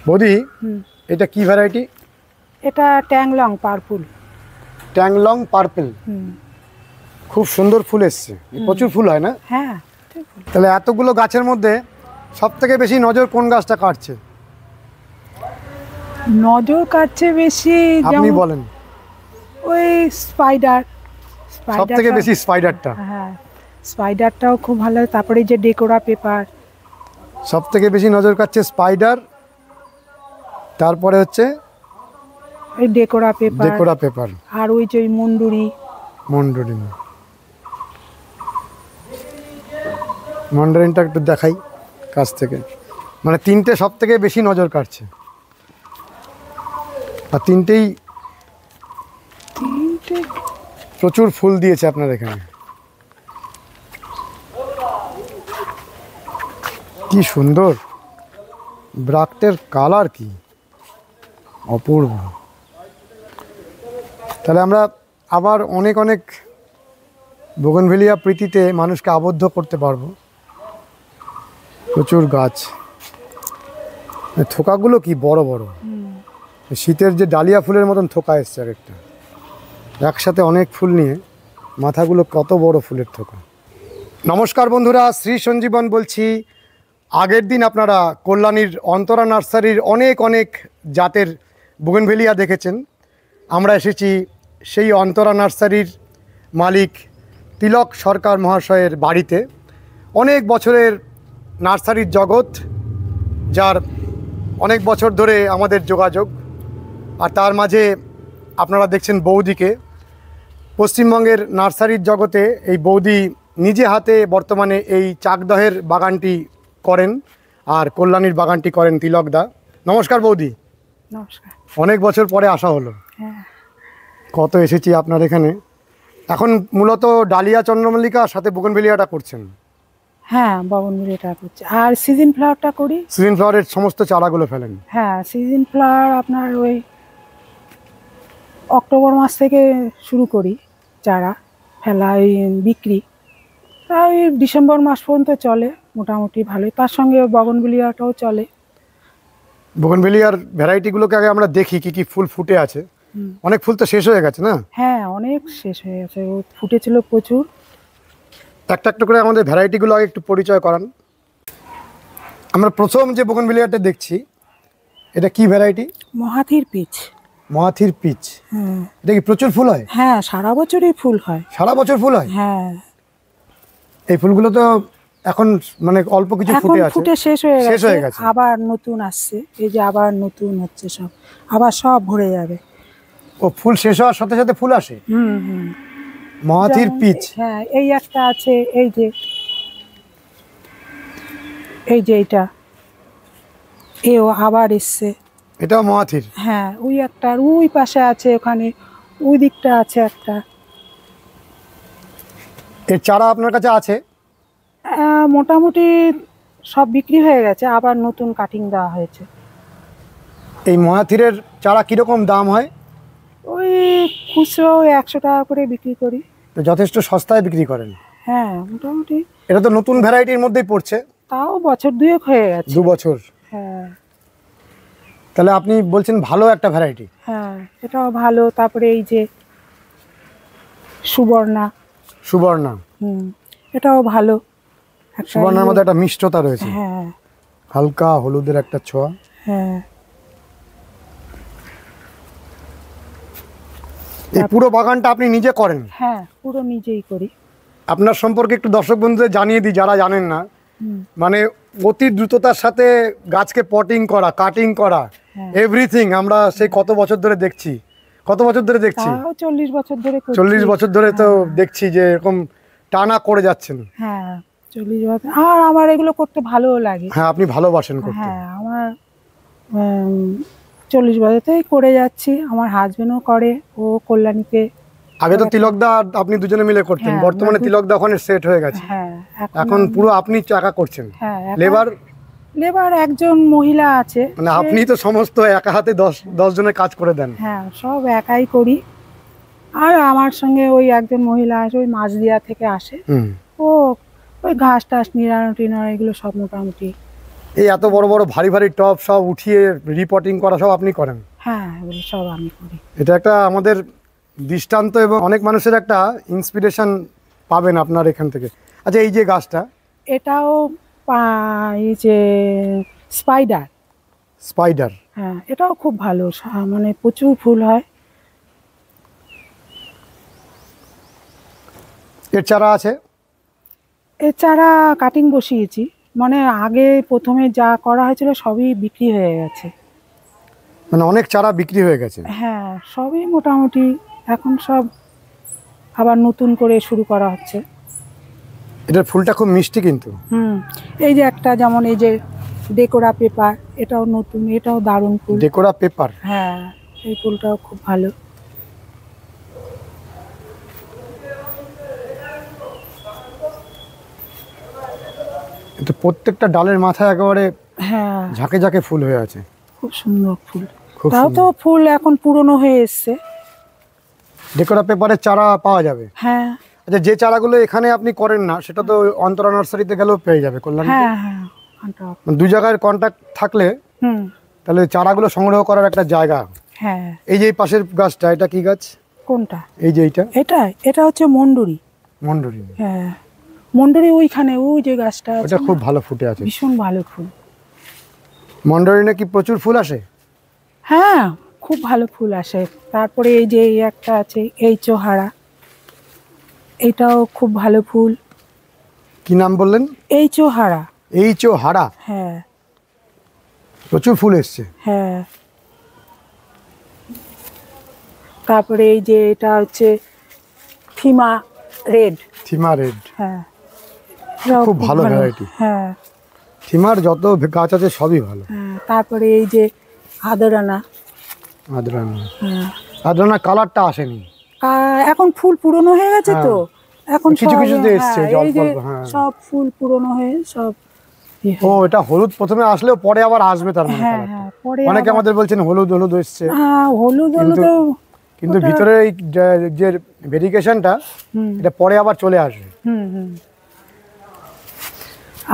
বৌদি এটা কি ভ্যারাইটি? এটা ট্যাংলং পার্পল। ট্যাংলং পার্পল। খুব সুন্দর ফুল এসছে, প্রচুর ফুল হয় না? হ্যাঁ। তাহলে এতগুলো গাছের মধ্যে সব থেকে বেশি নজর কোন গাছটা কাটছে? নজর কাটছে বেশি আপনি বলেন। ওই স্পাইডার। সব থেকে বেশি স্পাইডারটা। হ্যাঁ, স্পাইডারটাও খুব ভালো। তারপরে যে ডেকোরা পেপার। সব থেকে বেশি নজর কাটছে স্পাইডার, তারপরে হচ্ছে ওই ডেকোরা পেপার। ডেকোরা পেপার আর ওই যে মন্ডুরি। মন্ডারিনটা একটু দেখাই কাছ থেকে। মানে তিনটে সব থেকে বেশি নজর কাটছে, আর তিনটেই প্রচুর ফুল দিয়েছে আপনার এখানে। কি সুন্দর ব্রাক্টের কালার, কি অপূর্ব। তাহলে আমরা আবার অনেক অনেক বোগনভেলিয়া প্রীতিতে মানুষকে আবদ্ধ করতে পারবো। প্রচুর গাছ, থোকাগুলো কি বড় বড়, শীতের যে ডালিয়া ফুলের মতন থোকা এসছে আর একটা, একসাথে অনেক ফুল নিয়ে মাথাগুলো কত বড় ফুলের থোকা। নমস্কার বন্ধুরা, শ্রী সঞ্জীবন বলছি। আগের দিন আপনারা কল্যাণীর অন্তরা নার্সারির অনেক অনেক জাতের বোগনভেলিয়া দেখেছেন। আমরা এসেছি সেই অন্তরা নার্সারির মালিক তিলক সরকার মহাশয়ের বাড়িতে। অনেক বছরের নার্সারির জগৎ, যার অনেক বছর ধরে আমাদের যোগাযোগ। আর তার মাঝে আপনারা দেখছেন বৌদিকে। পশ্চিমবঙ্গের নার্সারির জগতে এই বৌদি নিজে হাতে বর্তমানে এই চাকদহের বাগানটি করেন, আর কল্যাণীর বাগানটি করেন তিলকদা। নমস্কার বৌদি। নমস্কার। অনেক বছর পরে আসা হলো। হ্যাঁ। কত এসেছি আপনার এখানে। এখন মূলত ডালিয়া চন্দ্রমল্লিকার সাথে বোগনভেলিয়াটা করছেন? হ্যাঁ, বোগনভেলিয়াটা করছি, আর সিজন ফ্লাওয়ারটা করি। সিজন ফ্লাওয়ারের সমস্ত চারাগুলো ফেলেন? হ্যাঁ, সিজন ফ্লাওয়ার আপনার ওই অক্টোবর মাস থেকে শুরু করি চারা ফেলা, ওই বিক্রি প্রায় ডিসেম্বর মাস পর্যন্ত চলে মোটামুটি ভালোই। তার সঙ্গে বোগনভেলিয়াটাও চলে। বোগনভেলিয়ার ভ্যারাইটিগুলোকে আগে আমরা দেখি কি কি ফুল ফুটে আছে। অনেক ফুল তো শেষ হয়ে গেছে না? হ্যাঁ, অনেক শেষ হয়ে গেছে, ও ফুটেছিল প্রচুর। একটা একটা করে আমাদের ভ্যারাইটিগুলো আগে একটু পরিচয় করান। আমরা প্রথম যে বোগনভেলিয়াটা দেখছি, এটা কি variety? Mahathir peach. Mahathir peach. হ্যাঁ। এটা কি প্রচুর ফুল হয়? হ্যাঁ, সারা বছরই ফুল হয়। সারা বছর ফুল হয়? হ্যাঁ। এই ফুলগুলো তো এখন মানে অল্প কিছু ফুটে আছে, ফুটে শেষ হয়ে গেছে, আবার নতুন আসছে। এই যে আবার নতুন হচ্ছে, সব আবার সব ভরে যাবে। ও ফুল শেষ হওয়ার সাথে সাথে ফুল আসে? Mahathir peach. হ্যাঁ, এই একটা আছে, এই যে এটা এও আবার এসছে। এটাও মহাথির? হ্যাঁ, ওই একটা আর ওই পাশে আছে, ওখানে ওই দিকটা আছে একটা। এর চারা আপনার কাছে আছে? মোটামুটি সব বিক্রি হয়ে গেছে, আবার নতুন কাটিং দেওয়া হয়েছে। এই মহাথিরের চারা কিরকম দাম হয়? ওই খুচরো 100 টাকা করে বিক্রি করি। তো যথেষ্ট সস্তায় বিক্রি করেন? হ্যাঁ, মোটামুটি। এটা তো নতুন ভ্যারাইটির মধ্যেই পড়ছে। তাও বছর দুয়েক হয়ে গেছে। 2 বছর? হ্যাঁ। তাহলে আপনি বলছেন ভালো একটা ভ্যারাইটি? হ্যাঁ, এটাও ভালো। তারপরে এই যে সুবর্ণা। এটাও ভালো। সুবর্ণার মধ্যে একটা মিষ্টতা রয়েছে। হ্যাঁ, হালকা হলুদের একটা ছোঁয়া। হ্যাঁ। এই পুরো বাগানটা আপনি নিজে করেন? হ্যাঁ, পুরো নিজেই করি। আপনার সম্পর্কে একটু দর্শক বন্ধুদের জানিয়ে দিই যারা জানেন না। মানে অতি দ্রুততার সাথে গাছকে পটিং করা, কাটিং করা, এভরিথিং আমরা সেই কত বছর ধরে দেখছি। কত বছর ধরে দেখছি? 40 বছর ধরে। 40 বছর ধরে তো দেখছি যে এরকম টানা করে যাচ্ছেন। হ্যাঁ, 40 বছর। আর আমার এগুলো করতে ভালোও লাগে। হ্যাঁ, আপনি ভালোবাসেন করতে। হ্যাঁ, আমার 40 বছর থেকেই করে যাচ্ছি। আমার হাজবেন্ডও করে, ও কল্যাণীতে। আগে তো তিলকদা আপনি দুজনে মিলে করতেন, বর্তমানে তিলকদা ওখানে সেট হয়ে গেছে। হ্যাঁ, এখন পুরো আপনি চাকা করছেন। হ্যাঁ, লেবার একজন মহিলা আছে। মানে আপনি তো সমস্ত একা হাতে 10 জনের কাজ করে দেন? হ্যাঁ, সব একাই করি। আর আমার সঙ্গে ওই একজন মহিলা আছে, ওই মাঝদিয়া থেকে আসে। ও ওই ঘাস টাস নিড়ানো টিনানো এগুলো সব মোটামুটি এই এত বড় বড় ভারী ভারী টব সব উঠিয়ে রিপোর্টিং করা সব আপনি করেন? হ্যাঁ, এগুলো সব আমি করি। এটা একটা আমাদের দৃষ্টান্ত এবং অনেক মানুষের একটা ইন্সপিরেশন পাবেন আপনার এখান থেকে। আচ্ছা, এই যে গাছটা, এটাও এই যে স্পাইডার, স্পাইডার, হ্যাঁ এটাও খুব ভালো, মানে প্রচুর ফুল হয়। এর চারা আছে? এছাড়া কাটিং বসিয়েছি, মানে আগে প্রথমে যা করা হয়েছিল সবই বিক্রি হয়ে গেছে। মানে অনেক চারা বিক্রি হয়ে গেছে? হ্যাঁ, সবই মোটামুটি এখন সব আবার নতুন করে শুরু করা হচ্ছে। এটার ফুলটা খুব মিষ্টি কিন্তু। এই যে একটা, যেমন এই যে ডেকোরা পেপার, এটাও নতুন, এটাও দারুণ ফুল। ডেকোরা পেপার? হ্যাঁ, এই ফুলটাও খুব ভালো। এটা প্রত্যেকটা ডালের মাথায় একেবারে হ্যাঁ, ঝাঁকে ঝাঁকে ফুল হয়ে আছে। খুব সুন্দর ফুল। খুব তাও তো সুন্দর। ফুল এখন পুরনো হয়ে এসছে। ডেকোরা পেপারের চারা পাওয়া যাবে? হ্যাঁ আচ্ছা, যে চারাগুলো এখানে আপনি করেন না সেটা তো অন্তরা নার্সারিতে গেলেও পেয়ে যাবে কল্যাণ। হ্যাঁ হ্যাঁ, আনটাও। দু জায়গায় কন্ট্যাক্ট থাকলে হুম, তাহলে চারাগুলো সংগ্রহ করার একটা জায়গা। হ্যাঁ। এই যে এই পাশের গাছটা, এটা কি গাছ? কোনটা? এই যে এইটা? এটা হচ্ছে মন্ডুরি। মন্ডরি? হ্যাঁ, মন্ডুরি ওইখানে ওই যে গাছটা আছে ওটা না, খুব ভালো ফুটে আছে। ভীষণ ভালো ফুল। মন্ডরি নাকি প্রচুর ফুল আসে? হ্যাঁ, খুব ভালো ফুল আসে। তারপরে এই যে এই একটা আছে, এই চোহারা, এটাও খুব ভালো ফুল। কি নাম বললেন? এই চোহারা। এই চো হারা? হ্যাঁ প্রচুর ফুল এসছে। হ্যাঁ। তারপরে এই যে এটা হচ্ছে থিমা রেড। থিমা রেড? হ্যাঁ, এটাও খুব ভালো ভ্যারাইটি। হ্যাঁ থিমার যত গাছ আছে সবই ভালো। হ্যাঁ। তারপরে এই যে আদরানা। আদরানা? হ্যাঁ, আদরানা কালারটা আসেনি এখন ফুল পুরনো হয়ে গেছে তো, এখন কিছু সব, কিছুতে এসছে, হ্যাঁ, জল এই যে ফল, হ্যাঁ। সব ফুল পুরনো হয়ে সব ও, এটা হলুদ প্রথমে আসলেও পরে আবার আসবে তার মানে হ্যাঁ কালারটা। হ্যাঁ, পরে অনেকে আবার- আমাদের বলছেন হলুদ হলুদ এসছে। হ্যাঁ, হলুদ হলুদ। কিন্তু ভিতরে এই যে ভেরিকেশনটা, এটা পরে আবার চলে আসবে। হুম হুম।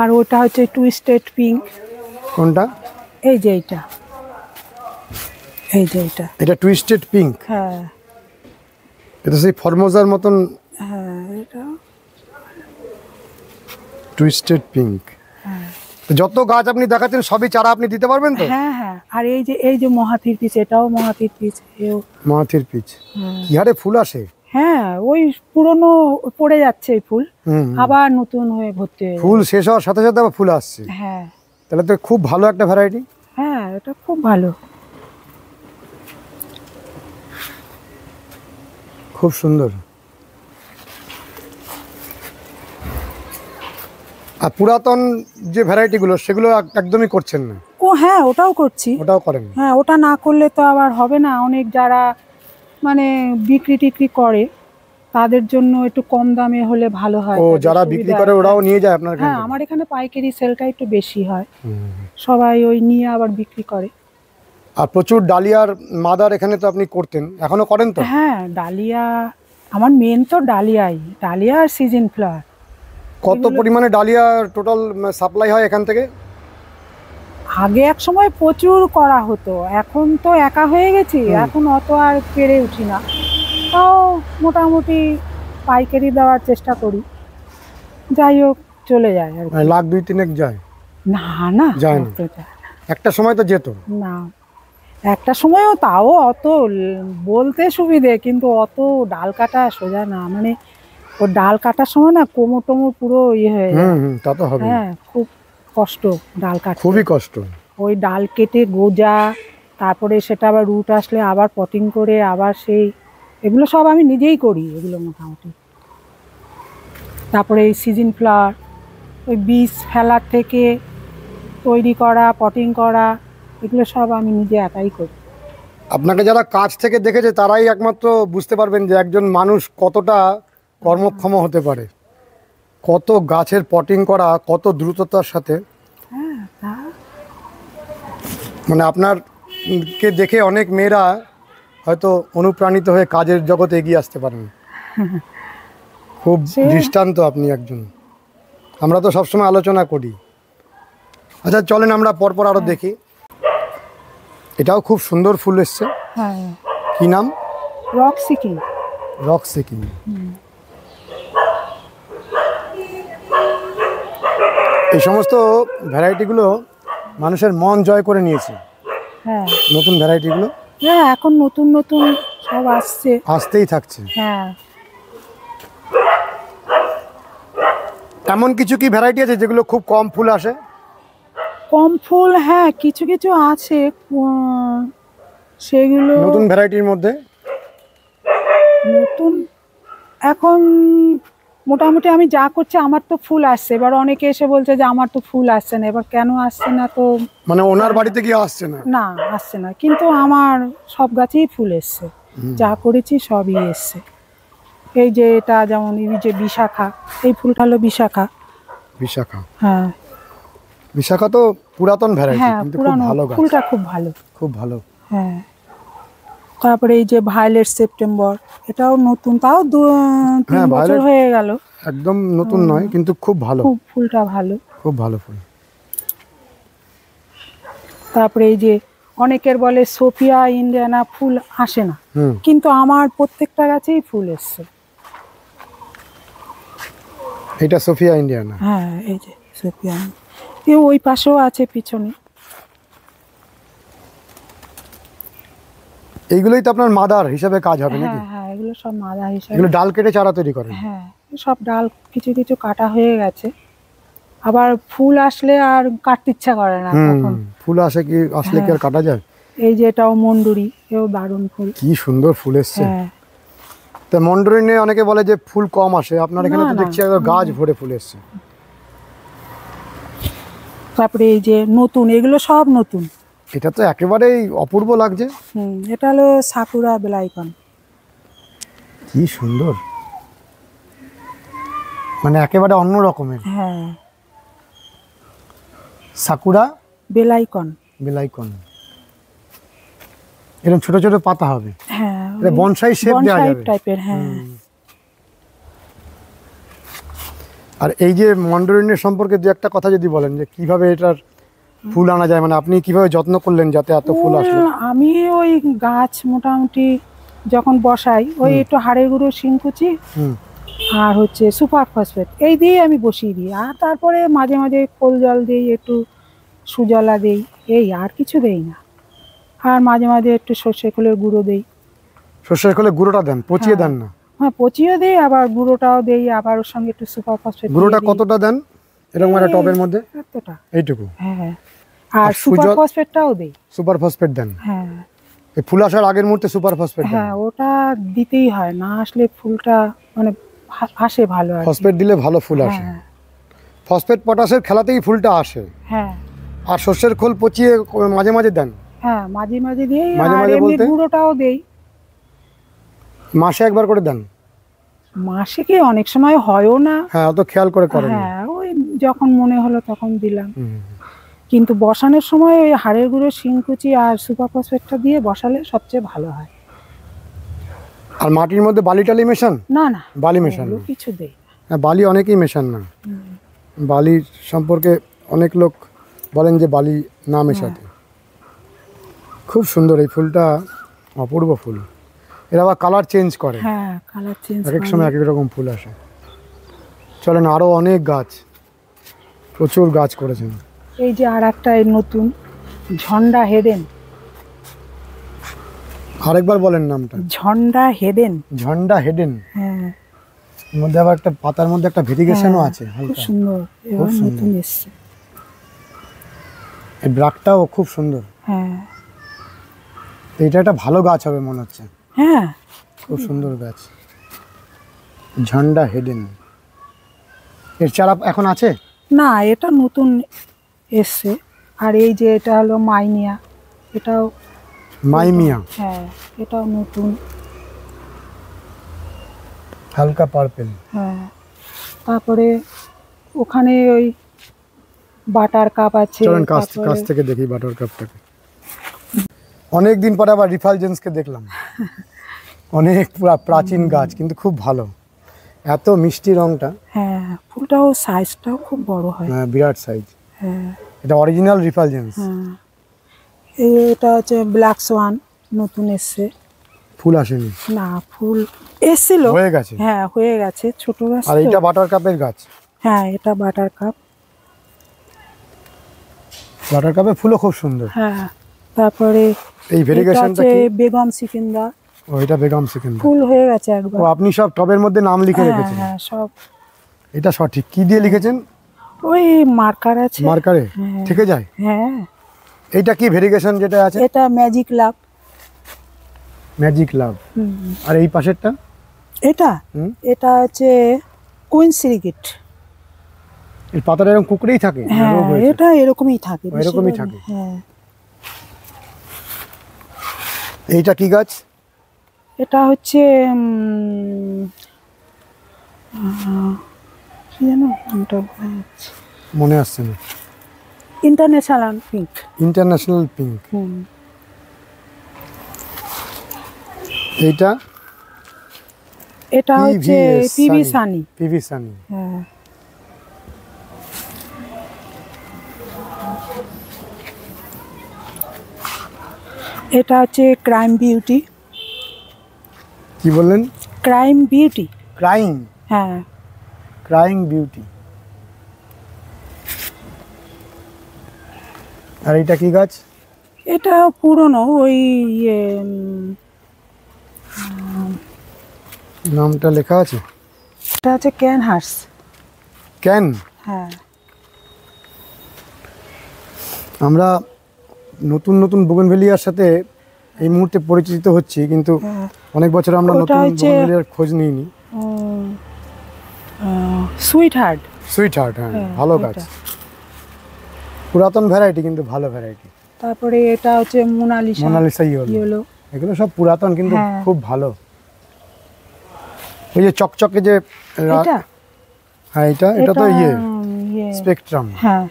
আর ওটা হচ্ছে টুইস্টেড পিঙ্ক। কোনটা? এই যে এইটা, এই যে এটা। এটা টুইস্টেড পিঙ্ক? হ্যাঁ এটা সেই ফরমোজার মতন হ্যাঁ, এটা টুইস্টেড পিঙ্ক। যত গাছ আপনি দেখাচ্ছেন সবই চারা আপনি দিতে পারবেন তো? হ্যাঁ হ্যাঁ। আর এই যে মহাতির পিচ, এটাও মহাতির পিচ। মাথির পিচ কি হারে ফুল আসে! হ্যাঁ, ওই পুরনো পড়ে যাচ্ছে এই ফুল, হুম। আবার নতুন হয়ে ভর্তি হয়ে ফুল শেষ হওয়ার সাথে সাথে আবার ফুল আসছে। যাবে। হ্যাঁ তাহলে তো খুব ভালো একটা ভ্যারাইটি। হ্যাঁ, এটা খুব ভালো। খুব সুন্দর। আর পুরাতন যে ভ্যারাইটিগুলো সেগুলো একদমই করছেন না? ও হ্যাঁ, ওটাও করছি। ওটাও করেন? হ্যাঁ, ওটা না করলে তো আবার হবে না। অনেক যারা মানে বিক্রি টিক্রি করে তাদের জন্য একটু কম দামে হলে ভালো হয়। ও, তাদের যারা সুবিধা বিক্রি হয়। করে ওরাও নিয়ে যায় আপনার এখান হ্যাঁ, থেকে? আমার এখানে পাইকারি সেলটা একটু বেশি হয়, হুম। সবাই ওই নিয়ে আবার বিক্রি করে। আর প্রচুর ডালিয়ার মাদার এখানে তো আপনি করতেন, এখনো করেন তো? হ্যাঁ, ডালিয়া আমার মেন তো ডালিয়াই, ডালিয়া আর সিজন ফ্লাওয়ার। কত পরিমাণে ডালিয়া টোটাল সাপ্লাই হয় এখান থেকে? আগে এক সময় প্রচুর করা হতো, এখন তো একা হয়ে গেছি, এখন অত আর পেরে উঠি না। তাও মোটামুটি পাইকারি দেওয়ার চেষ্টা করি, যাই হোক চলে যায় আর কি। মানে লাখ দুই তিনেক যায়? না না, যায় না? অত যায় না। একটা সময় তো যেত। না, একটা সময়ও তাও অত বলতে সুবিধে, কিন্তু অত ডাল কাটা সোজা না। মানে ও ডাল কাটার সময় না কোমর টোমর পুরো ইয়ে হয়ে যায়। হুম, তা তো হবে। হ্যাঁ, খুব কষ্ট ডাল কাটতে। খুবই কষ্ট। ওই ডাল কেটে গোজা, তারপরে সেটা আবার রুট আসলে আবার পটিং করে আবার সেই, এগুলো সব আমি নিজেই করি এগুলো মোটামুটি। তারপরে এই সিজন ফ্লাওয়ার, ওই বীজ ফেলার থেকে তৈরি করা, পটিং করা, এগুলো সব আমি নিজে একাই করি। আপনাকে যারা কাছ থেকে দেখেছে তারাই একমাত্র বুঝতে পারবেন যে একজন মানুষ কতটা কর্মক্ষম হতে পারে, কত গাছের পটিং করা, কত দ্রুততার সাথে। হ্যাঁ, তা মানে আপনার কে দেখে অনেক মেয়েরা হয়তো অনুপ্রাণিত হয়ে কাজের জগতে এগিয়ে আসতে পারেন। খুব দৃষ্টান্ত আপনি একজন। আমরা তো সবসময় আলোচনা করি, আচ্ছা চলেন আমরা পরপর আরো দেখি। এটাও খুব সুন্দর ফুল এসছে, হ্যাঁ কি নাম? Rock seeking. Rock seeking. এই সমস্ত ভ্যারাইটিগুলো মানুষের মন জয় করে নিয়েছে, হ্যাঁ নতুন ভ্যারাইটিগুলো। হ্যাঁ এখন নতুন নতুন সব আসছে, আসতেই থাকছে। হ্যাঁ। এমন কিছু কি ভ্যারাইটি আছে যেগুলো খুব কম ফুল আসে? কম ফুল, হ্যাঁ কিছু কিছু আছে, সেগুলো নতুন ভ্যারাইটির মধ্যে নতুন এখন মোটামুটি আমি যা করছি আমার তো ফুল আসছে, এবার অনেকে এসে বলছে যে আমার তো ফুল আসছে না, এবার কেন আসছে না, তো মানে ওনার বাড়িতে কি আসছে না? না আসছে না, কিন্তু আমার সব গাছেই ফুল এসছে, যা করেছি সবই এসছে। এই যে এটা যেমন এই যে বিশাখা, এই ফুলটা হলো বিশাখা। বিশাখা, হ্যাঁ বিশাখা তো পুরাতন ভ্যারাইটি, হ্যাঁ কিন্তু খুব পুরানো, ভালো গাছ, ফুলটা খুব ভালো, খুব ভালো। হ্যাঁ। তারপরে এই যে ভায়োলেট সেপ্টেম্বর, এটাও নতুন, তাও 2-3 হ্যাঁ, বছর violet হয়ে গেল, একদম নতুন নয়, কিন্তু খুব ভালো, খুব ফুলটা ভালো। খুব ভালো ফুল। তারপরে এই যে অনেকের বলে সোফিয়া ইন্ডিয়ানা ফুল আসে না, কিন্তু আমার প্রত্যেকটা গাছেই ফুল এসছে। এটা সোফিয়া ইন্ডিয়ানা। হ্যাঁ এই যে সোফিয়া, কেউ ওই পাশেও আছে পিছনে। এইগুলোই তো আপনার মাদার হিসাবে কাজ হবে নাকি? হ্যাঁ হ্যাঁ এগুলো সব মাদা হিসাবে। এগুলো ডাল কেটে চারা তৈরি করেন? হ্যাঁ সব ডাল কিছু কিছু কাটা হয়ে গেছে, আবার ফুল আসলে আর কাটতে ইচ্ছা করে না তখন। ফুল আসে কি আসলে কি আর কাটা যায়? এই যে এটাও মন্ডুরি, এও দারুণ ফুল, কি সুন্দর ফুল এসছে। হ্যাঁ। তো মন্ডুরি নিয়ে অনেকে বলে যে ফুল কম আসে, আপনার এখানে না, তো না। দেখছি একদম গাছ ভরে ফুল এসছে। তারপরে এই যে নতুন, এগুলো সব নতুন। এটা তো একেবারেই অপূর্ব লাগছে। এটা হলো সাকুরা বেলাইকন। কি সুন্দর, মানে একেবারে অন্য রকমের। হ্যাঁ সাকুরা বেলাইকন। বেলাইকন, এরকম ছোট ছোট পাতা হবে। হ্যাঁ এটা বনসাই শেপ দেওয়া বনসাই যাবে টাইপের, হ্যাঁ। আর এই যে মন্ডরিনের সম্পর্কে দু একটা কথা যদি বলেন, যে কিভাবে এটার ফুল আনা যায়, মানে আপনি কিভাবে যত্ন করলেন যাতে এত ফুল আসলো? আমি ওই গাছ মোটামুটি যখন বসাই, ওই একটু হাড়ের গুঁড়ো, শিংকুচি আর হচ্ছে সুপার ফসফেট, এই দিয়ে আমি বসিয়ে দিই, আর তারপরে মাঝে মাঝে খোল জল দিই, একটু সুজলা দেই, এই আর কিছু দেই না। আর মাঝে মাঝে একটু সর্ষে খোলের গুঁড়ো দেই। সর্ষের খোলে গুঁড়োটা দেন, পচিয়ে দেন না? হ্যাঁ পচিয়ে দিই, আবার গুঁড়োটাও দেই, আবার ওর সঙ্গে একটু সুপার ফসফেট। গুঁড়োটা কতটা দেন এরকম একটা টবের মধ্যে? এতটা, এইটুকু? হ্যাঁ। আর সুপার ফসফেটটাও দেই। সুপার ফসফেট দেন? হ্যাঁ। এই ফুল আসার আগের মুহূর্তে সুপার ফসফেট দেন? হ্যাঁ ওটা দিতেই হয়, না আসলে ফুলটা মানে আসে ভালো আর কি। ফসফেট দিলে ভালো ফুল আসে। হ্যাঁ ফসফেট পটাশের খেলাতেই ফুলটা আসে। হ্যাঁ। আর সর্ষের খোল পচিয়ে মাঝে মাঝে দেন? হ্যাঁ মাঝে মাঝে দিই, মাঝে আর মাঝে এমনি বলতে? গুঁড়োটাও দেই। মাসে একবার করে দেন? মাসে কি অনেক সময় হয়ও না। হ্যাঁ অত খেয়াল করে করেন না। হ্যাঁ ওই যখন মনে হলো তখন দিলাম। কিন্তু বসানোর সময় ওই হাড়ের গুঁড়ো, শিংকুচি আর সুপার ফসফেটটা দিয়ে বসালে সবচেয়ে ভালো হয়। আর মাটির মধ্যে বালি টালি মেশান? না না বালি মেশান ওগুলো না? কিছু দেই না। হ্যাঁ বালি অনেকেই মেশান না। বালির সম্পর্কে অনেক লোক বলেন যে বালি না মেশাতে। খুব সুন্দর এই ফুলটা, অপূর্ব ফুল। এরা আবার কালার চেঞ্জ করে, হ্যাঁ কালার চেঞ্জ এক এক সময় এক এক রকম ফুল আসে। চলেন আরও অনেক গাছ, প্রচুর গাছ করেছেন। এই যে আর একটা নতুন ঝন্ডা হেডেন। আরেকবার বলেন নামটা? ঝন্ডা হেডেন। ঝন্ডা হেডেন। হ্যাঁ এর মধ্যে আবার একটা পাতার মধ্যে একটা ভেরিগেশনও আছে খুব হালকা, সুন্দর, এবার সুন্দর। নতুন এসছে। এই ব্রাকটাও খুব সুন্দর। হ্যাঁ তো এটা একটা ভালো গাছ হবে মনে হচ্ছে, হ্যাঁ খুব সুন্দর গাছ। ঝন্ডা হেডেন, এর চারা এখন আছে? না এটা নতুন এসছে। আর এই যে এটা হলো মাইনিয়া, এটাও মাইমিয়া, হ্যাঁ এটাও নতুন। হালকা পার্পেল। হ্যাঁ তারপরে ওখানে ওই বাটার কাপ আছে। চলেন কাছ তারপরে থেকে দেখি বাটার কাপটাকে। অনেক দিন পরে আবার রিফালজেন্সকে দেখলাম। অনেক প্রাচীন গাছ, কিন্তু খুব ভালো, এত মিষ্টি রংটা। হ্যাঁ ফুলটাও সাইজটাও খুব বড় হয়। বিরাট সাইজ। হ্যাঁ এটা অরিজিনাল রিফালজেন্স। হ্যাঁ, এটা হচ্ছে ব্ল্যাক সোয়ান, নতুন এসছে। ফুল আসেনি? না, ফুল এসছিল, হয়ে গেছে। হ্যাঁ হয়ে গেছে, ছোট গাছ আর তো। এইটা বাটার কাপের গাছ। হ্যাঁ, এটা বাটার কাপ। বাটার কাপের ফুলও খুব সুন্দর। হ্যাঁ, তারপরে এই এটা ভেরিগেশনটা হচ্ছে কি? বেগম সিকিন্দা, ও, এটা বেগম সিকিন্দা। ফুল হয়ে গেছে একবার। ও, আপনি সব টবের মধ্যে নাম লিখে হ্যাঁ রেখেছেন। হ্যাঁ, সব এটা সঠিক। কি দিয়ে লিখেছেন? ওই মার্কার আছে। মার্কারে হ্যাঁ। থেকে যায়? হ্যাঁ, এইটা কি ভেরিগেশন যেটা আছে? এটা ম্যাজিক লাভ। ম্যাজিক লাভ। আর এই পাশেরটা? এটা হুম। এটা হচ্ছে কুইন সিরিগেট। এর পাতাটা এরকম কুকড়েই থাকে? না, হ্যাঁ, রোগ হয়েছে? এটা এরকমই থাকে, ও, এরকমই বেশিরভাগ। থাকে। হ্যাঁ, এইটা কি গাছ? এটা হচ্ছে কি জানো নামটা ভুলে যাচ্ছি। মনে আসছে না। International pink. International pink. এইটা? এটা হচ্ছে পিভি সানি। পিভি সানি। হ্যাঁ, এটা হচ্ছে ক্রাইম বিউটি। কি বললেন? Crime beauty. ক্রাইং। হ্যাঁ, ক্রাইং বিউটি। আর এটা কি গাছ? এটা পুরনো, ওই ইয়ে নামটা লেখা আছে? এটা হচ্ছে ক্যানহার্স। ক্যান। হ্যাঁ, আমরা নতুন নতুন বোগেনভেলিয়ার সাথে এই মুহূর্তে পরিচিত হচ্ছি, কিন্তু হ্যাঁ। অনেক বছর আমরা ওটা নতুন হচ্ছে- বোগেনভেলিয়ার খোঁজ নিইনি। Sweet heart. সুইট হার্ট, হ্যাঁ, হ্যাঁ, ভালো ওটা। গাছ। পুরাতন ভ্যারাইটি, কিন্তু ভালো ভ্যারাইটি। তারপরে এটা হচ্ছে মোনালিসা। Mona Lisa yellow. ইয়েলো। এগুলো সব পুরাতন, কিন্তু হ্যাঁ। খুব ভালো। ওই যে চকচকে যে এটা হ্যাঁ, এটা তো ইয়ে ইয়ে। স্পেকট্রাম। হ্যাঁ,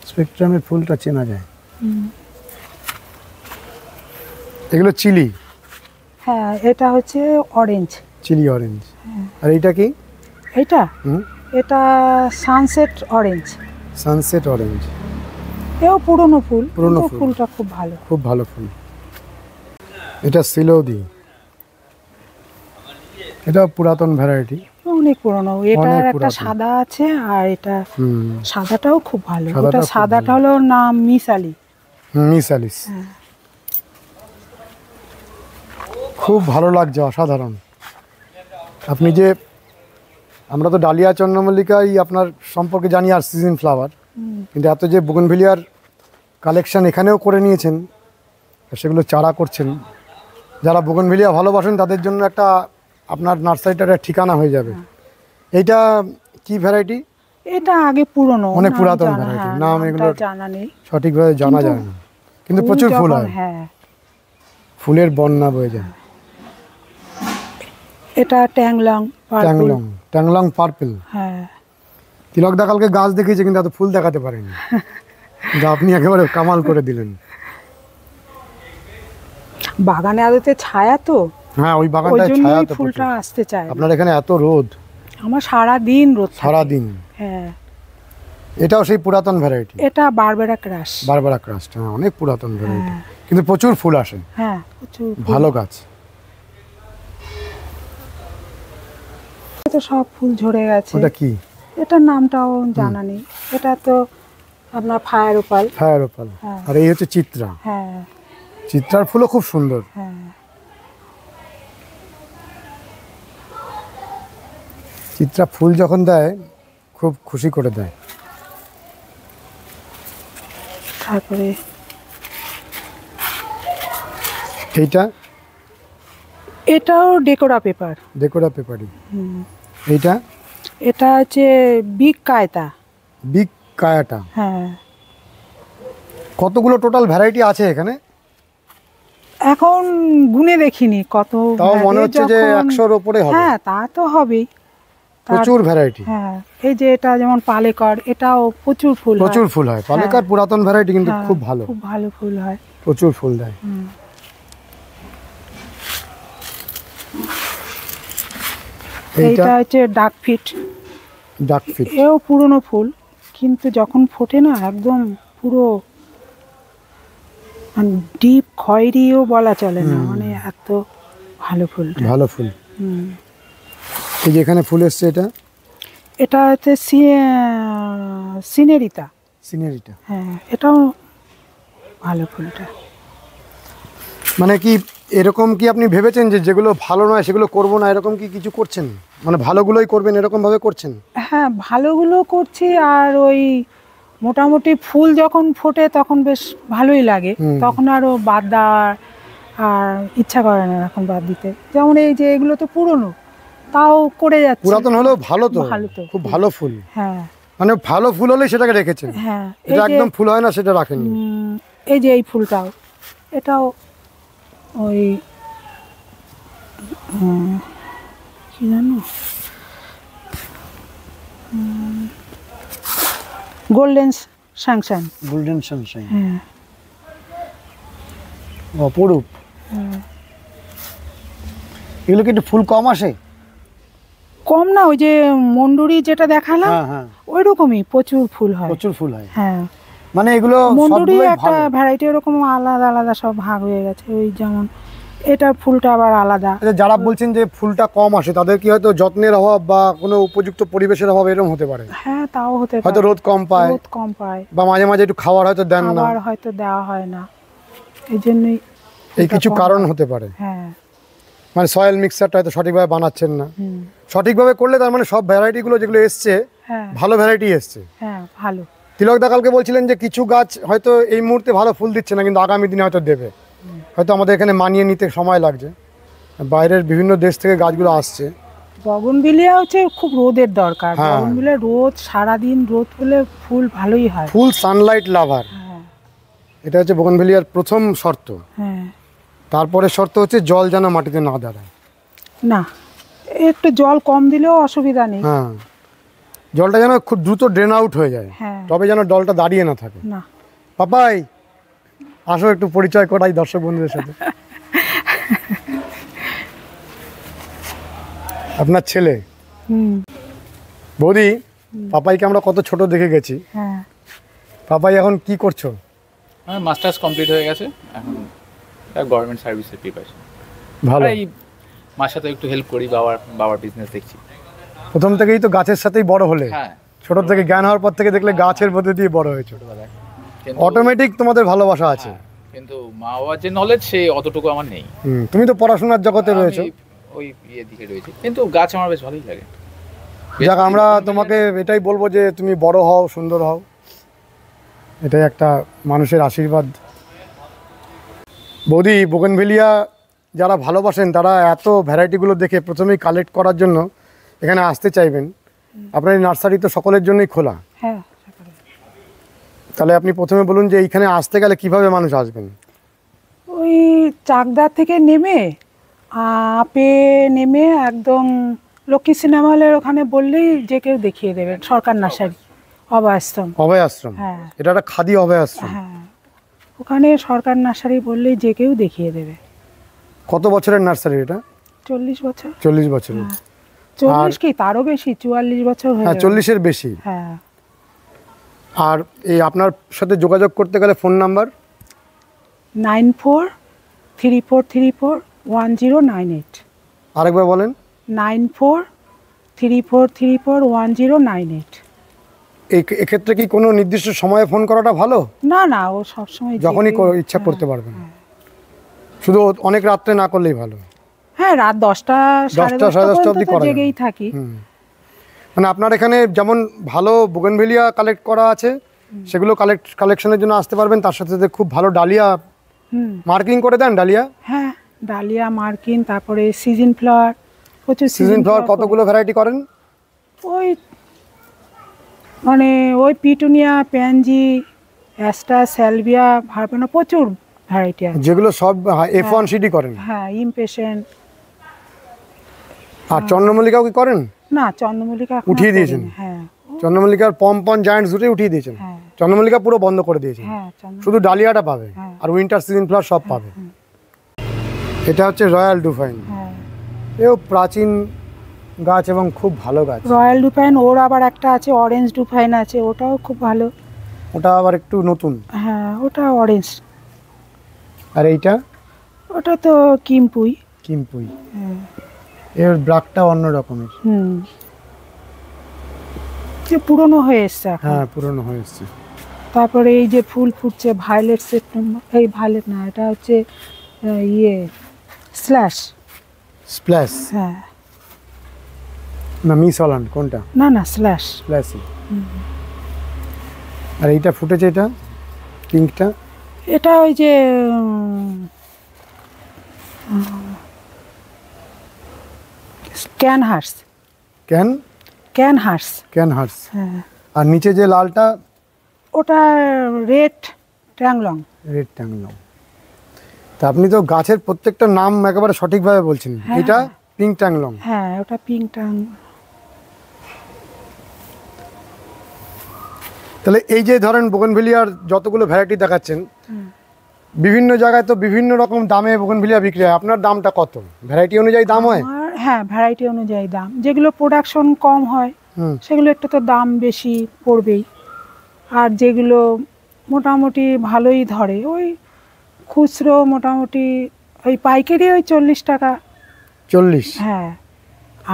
স্পেকট্রামের ফুলটা চেনা যায়। এগুলো চিলি। হ্যাঁ, এটা হচ্ছে অরেঞ্জ। Chilli orange. আর এইটা কি? এটা হুম, এটা সানসেট অরেঞ্জ। Sunset orange. এও পুরনো ফুল, পুরনো কিন্তু ফুল। ফুলটা খুব ভালো। খুব ভালো ফুল। এটা সিলোদি। এটা পুরাতন ভ্যারাইটি। অনেক পুরনো। এটার অনেক একটা পুরাতন। সাদা আছে, আর এটা হুম, সাদাটাও খুব ভালো। সাদাটা ওটা খুব সাদাটা ভালো। হলো নাম মিসালি। Miss Alice. হ্যাঁ। খুব ভালো লাগছে, অসাধারণ। আপনি যে, আমরা তো ডালিয়া চন্দ্রমল্লিকাই আপনার সম্পর্কে জানি, আর সিজন ফ্লাওয়ার, কিন্তু এত যে বোগেনভেলিয়ার কালেকশন এখানেও করে নিয়েছেন, আর সেগুলো চারা করছেন, যারা বোগেনভেলিয়া ভালোবাসেন তাদের জন্য একটা আপনার নার্সারিটার একটা ঠিকানা হয়ে যাবে। এইটা কি ভ্যারাইটি? এটা আগে পুরনো, অনেক নাম পুরাতন জানা- variety, হ্যাঁ, নাম নামটা এগুলোর জানা নেই। সঠিকভাবে জানা যায় না, কিন্তু প্রচুর ফুল যখন- হয়। হ্যাঁ, ফুলের বন্যা বয়ে যায়। এটা ট্যাংলং পার্পল। ট্যাংলং। ট্যাংলং পার্পল। হ্যাঁ, তিলক দা কালকে গাছ দেখিয়েছে, কিন্তু এত ফুল দেখাতে পারেনি। কিন্তু আপনি একেবারে কামাল করে দিলেন। বাগানে আদতে ছায়া তো, হ্যাঁ, ওই ওই বাগানটায় ছায়া জন্যই তো ফুলটা প্রচুর। আসতে চায় না। আপনার এখানে এত রোদ, আমার সারা দিন রোদ থাকে। সারাদিন। হ্যাঁ, এটাও সেই পুরাতন ভ্যারাইটি, এটা বারবেরা ক্রাশ। Barbara crust. হ্যাঁ, অনেক পুরাতন ভ্যারাইটি, কিন্তু প্রচুর ফুল আসে। হ্যাঁ, প্রচুর ফুল। ভালো গাছ। তো সব ফুল ঝরে গেছে। ওটা কি? এটার নামটাও জানা নেই। এটা তো আপনার ফায়ার ওপাল। Fire opal. হ্যাঁ। আর এই হচ্ছে চিত্রা। হ্যাঁ, চিত্রার ফুলও খুব সুন্দর। হ্যাঁ, চিত্রা ফুল যখন দেয় খুব খুশি করে দেয়। তারপরে এইটা? এটাও ডেকোরা পেপার। ডেকোরা পেপারি। এইটা? এটা হচ্ছে বিগ কায়তা। বিগ কায়াটা। হ্যাঁ, কতগুলো টোটাল ভ্যারাইটি আছে এখানে? এখন গুনে দেখিনি কত। তাও মনে আগে হচ্ছে যে যখন- 100-র উপরে হবে। হ্যাঁ, তা তো হবেই। প্রচুর ভ্যারাইটি। হ্যাঁ, এই যে এটা যেমন পালেকর, এটাও প্রচুর ফুল হয়। প্রচুর ফুল হয়। পালেকার পুরাতন ভ্যারাইটি, কিন্তু হ্যাঁ, খুব ভালো। খুব ভালো ফুল হয়। প্রচুর ফুল দেয়। এইটা এইটা হচ্ছে ডাক ফিট। ডাক ফিট। এও পুরনো ফুল। কিন্তু যখন ফোটে না একদম পুরো ডিপ খয়েরিও বলা চলে না, মানে এত ভালো ফুলটা। ভালো ফুল। হুম। এই যে এখানে ফুল এসছে, এটা হচ্ছে সিনেরিটা। সিনারিটা। হ্যাঁ, এটাও ভালো ফুলটা। মানে কি এরকম কি আপনি ভেবেছেন যে যেগুলো ভালো নয় সেগুলো করব না, এরকম কি কিছু করছেন? মানে ভালোগুলোই করবেন এরকম ভাবে করছেন? হ্যাঁ, ভালোগুলো করছি। আর ওই মোটামুটি ফুল যখন ফোটে তখন বেশ ভালোই লাগে, তখন আরও বাদ দেওয়ার আর ইচ্ছা করে না এখন বাদ দিতে। যেমন এই যে এগুলো তো পুরনো, তাও করে যাচ্ছে। পুরাতন হলেও ভালো তো, ভালো তো, খুব ভালো ফুল। হ্যাঁ, মানে ভালো ফুল হলেই সেটাকে রেখেছেন। হ্যাঁ, এটা একদম ফুল হয় না সেটা রাখেননি। এই যে এই ফুলটাও, এটাও ওই কি জানো, গোল্ডেন সানশাইন। গোল্ডেন সানশাইন, হ্যাঁ, অপরূপ। এগুলো কি একটু ফুল কম আসে? কম না, ওই যে মন্ডুরি যেটা দেখালাম, হ্যাঁ হ্যাঁ, ওই রকমই প্রচুর ফুল হয়। প্রচুর ফুল হয়। হ্যাঁ, মানে এগুলো মন্ডুরি সবগুলোই একটা ভালো। ভ্যারাইটি, এরকম আলাদা আলাদা সব ভাগ হয়ে গেছে। ওই যেমন এটার ফুলটা আবার আলাদা। আচ্ছা, যারা বলছেন যে ফুলটা কম আসে তাদের কি হয়তো যত্নের অভাব বা কোনো উপযুক্ত পরিবেশের অভাব এরকম হতে পারে? হ্যাঁ, তাও হতে হয়তো পারে। রোদ কম পায়, রোদ কম পায়, বা মাঝে মাঝে একটু খাবার হয়তো দেন না, খাবার হয়তো দেওয়া হয় না, এই জন্যই এই কিছু কম কারণ হয়। হতে পারে। হ্যাঁ, মানে সয়েল মিক্সারটা হয়তো সঠিকভাবে বানাচ্ছেন না। হুম, সঠিকভাবে করলে তার মানে সব ভ্যারাইটিগুলো যেগুলো এসছে হ্যাঁ, ভালো ভ্যারাইটি এসছে। হ্যাঁ, ভালো। তিলক দা কালকে বলছিলেন যে কিছু গাছ হয়তো এই মুহূর্তে ভালো ফুল দিচ্ছে না, কিন্তু আগামী দিনে হয়তো দেবে। হয়তো আমাদের এখানে মানিয়ে নিতে সময় লাগছে, বাইরের বিভিন্ন দেশ থেকে গাছগুলো আসছে। বগনভিলিয়া হচ্ছে খুব রোদের দরকার। হ্যাঁ। বগনভিলিয়া রোদ, সারাদিন রোদ হলে ফুল ভালোই হয়। ফুল সানলাইট লাভার, হ্যাঁ, এটা হচ্ছে বোগনভেলিয়ার প্রথম শর্ত। হ্যাঁ, তারপরে শর্ত হচ্ছে জল যেন মাটিতে না দাঁড়ায়। না একটু জল কম দিলেও অসুবিধা নেই। হ্যাঁ, জলটা যেন খুব দ্রুত ড্রেন আউট হয়ে যায়, হ্যাঁ, তবে যেন জলটা দাঁড়িয়ে না থাকে। না, পাপাই আসো একটু পরিচয় করাই দর্শক বন্ধুদের সাথে। আপনার ছেলে হুম, বৌদি, পাপাইকে আমরা কত ছোট দেখে গেছি। হ্যাঁ, পাপাই এখন কি করছো? আমার মাস্টার্স কমপ্লিট হয়ে গেছে, এখন গভর্নমেন্ট সার্ভিসের প্রিপারেশন। ভালো। এই মার সাথে একটু হেল্প করি, বাবার বিজনেস দেখছি। প্রথম থেকেই তো গাছের সাথেই বড় হলে, হ্যাঁ, ছোট থেকে জ্ঞান হওয়ার পর থেকে দেখলে গাছের মধ্যে দিয়ে বড় হয়েছে। ছোটবেলায় কিন্তু অটোমেটিক তোমাদের ভালোবাসা আছে। কিন্তু মা বাবার যে নলেজ সে অতটুকু আমার নেই। তুমি তো পড়াশোনার জগতে রয়েছো। আমি ওই দিকে রয়েছি, কিন্তু গাছ আমার বেশ ভালোই লাগে। যাক, আমরা তোমাকে এটাই বলবো যে তুমি বড় হও, সুন্দর হও, এটাই একটা মানুষের আশীর্বাদ। বৌদি, বোগনভেলিয়া যারা ভালোবাসেন তারা এত ভ্যারাইটিগুলো দেখে প্রথমেই কালেক্ট করার জন্য এখানে আসতে চাইবেন। আপনার এই নার্সারি তো সকলের জন্যই খোলা, হ্যাঁ। তাহলে আপনি প্রথমে বলুন যে এইখানে আসতে গেলে কিভাবে মানুষ আসবেন? ওই চাকদা থেকে নেমে আপে নেমে একদম লক্ষ্মী সিনেমা হলের ওখানে বললেই যে কেউ দেখিয়ে দেবেন। সরকার নার্সারি, অভয় আশ্রম। অভয় আশ্রম, হ্যাঁ, এটা একটা খাদি অভয় আশ্রম। হ্যাঁ, ওখানে সরকার নার্সারি বললেই যে কেউ দেখিয়ে দেবে। কত বছরের নার্সারি এটা? 40 বছর। 40 বছরের। 40 কি তারও বেশি, 44 বছর হয়ে হ্যাঁ, গেল। 40-এর বেশি। হ্যাঁ। আর এই আপনার সাথে যোগাযোগ করতে গেলে ফোন নাম্বার? 9434341098। আরেকবার বলেন। 9434341098। এক্ষেত্রে কি কোনো নির্দিষ্ট সময়ে ফোন করাটা ভালো? না না, ও সবসময় যখনই ইচ্ছা হ্যাঁ, করতে পারবেন, শুধু অনেক রাত্রে না করলেই ভালো। হ্যাঁ, রাত 10টা 10টা, সাড়ে 10টা অবধি করা যাবে। জেগেই থাকি। মানে আপনার এখানে যেমন ভালো বোগনভেলিয়া কালেক্ট করা আছে, সেগুলো কালেকশনের জন্য আসতে পারবেন। তার সাথে সাথে খুব ভালো ডালিয়া মার্কিং করে দেন। ডালিয়া, হ্যাঁ, ডালিয়া মার্কিন, তারপরে সিজন ফ্লাওয়ার, প্রচুর সিজন ফ্লাওয়ার কতগুলো ভ্যারাইটি করেন? ওই মানে ওই petunia, pansy, Astra, salvia, verbena, প্রচুর ভ্যারাইটি আছে। যেগুলো সব F1 সিডি করেন। হ্যাঁ, ইমপেশেন্ট। আর চন্দ্রমল্লিকাও কি করেন? না, চন্দ্রমল্লিকা এখন উঠিয়ে আর দিয়েছেন? করিনি। হ্যাঁ, চন্দ্রমল্লিকার পম জায়ান্টস দুটোই উঠিয়ে দিয়েছেন। হ্যাঁ, চন্দ্রমল্লিকা পুরো বন্ধ করে দিয়েছেন, হ্যাঁ, শুধু ডালিয়াটা পাবে। হ্যাঁ। আর উইন্টার সিজন ফ্লাওয়ার সব পাবে। এটা হচ্ছে রয়্যাল ডুফাইন। হ্যাঁ, এও প্রাচীন গাছ এবং খুব ভালো গাছ। রয়্যাল ডুপাইন, ওর আবার একটা আছে অরেঞ্জ ডুপাইন আছে, ওটাও খুব ভালো। ওটা আবার একটু নতুন। হ্যাঁ, ওটা অরেঞ্জ। আর এইটা ওটা তো কিমপুই। কিমপুই। হ্যাঁ। এর ব্রাকটা অন্য রকমের। যে পুরনো হয়ে এসছে এখন। হ্যাঁ, পুরনো হয়ে এসছে। তারপরে এই যে ফুল ফুটছে ভায়োলেট সেপ্টেম্বর, এই ভায়োলেট না, এটা হচ্ছে স্ল্যাশ। স্প্ল্যাশ। হ্যাঁ, না মিস হল্যান্ড কোনটা? না না, স্ল্যাশ। স্প্ল্যাশই। আর এইটা ফুটেছে, এটা পিঙ্কটা। এটা ওই যে ক্যানহার্স। ক্যানহার্স। হ্যাঁ। আর নিচে যে লালটা, ওটা রেড ট্যাংলং। রেড ট্যাংলং। তা আপনি তো গাছের প্রত্যেকটা নাম একেবারে সঠিকভাবে বলছেন। হ্যাঁ। এটা পিঙ্ক ট্যাংলং। হ্যাঁ, ওটা পিঙ্ক ট্যাং। তাহলে এই যে ধরেন বোগেনভিলিয়ার যতগুলো ভ্যারাইটি দেখাচ্ছেন, বিভিন্ন জায়গায় তো বিভিন্ন রকম দামে বোগেনভিলিয়া বিক্রি হয়। আপনার দামটা কত? ভ্যারাইটি অনুযায়ী দাম হয়? হ্যাঁ, ভ্যারাইটি অনুযায়ী দাম। যেগুলো প্রোডাকশন কম হয় সেগুলো একটু তো দাম বেশি পড়বেই। আর যেগুলো মোটামুটি ভালোই ধরে, ওই খুচরো মোটামুটি ওই পাইকারি ওই 40 টাকা। 40? হ্যাঁ।